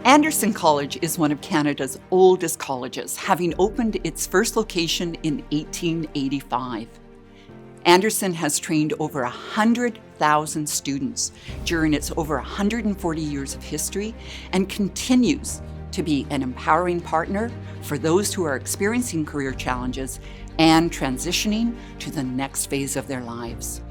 Anderson College is one of Canada's oldest colleges, having opened its first location in 1885. Anderson has trained over 100,000 students during its over 140 years of history and continues to be an empowering partner for those who are experiencing career challenges and transitioning to the next phase of their lives.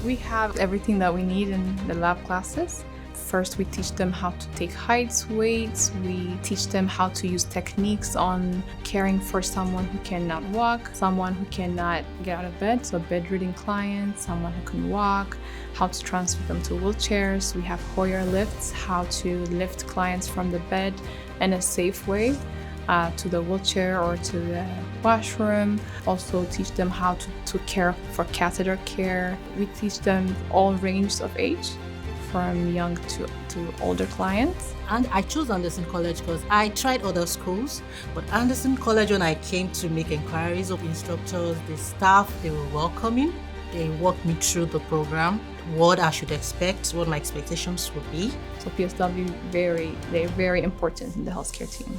We have everything that we need in the lab classes. First, we teach them how to take heights, weights. We teach them how to use techniques on caring for someone who cannot walk, someone who cannot get out of bed, so bedridden clients, someone who can walk, how to transfer them to wheelchairs. We have Hoyer lifts, how to lift clients from the bed in a safe way to the wheelchair or to the washroom. Also teach them how to care for catheter care. We teach them all ranges of age, from young to older clients. And I chose Anderson College because I tried other schools, but Anderson College, when I came to make inquiries of instructors, the staff, they were welcoming. They walked me through the program, what I should expect, what my expectations would be. So PSW, they're very important in the healthcare team.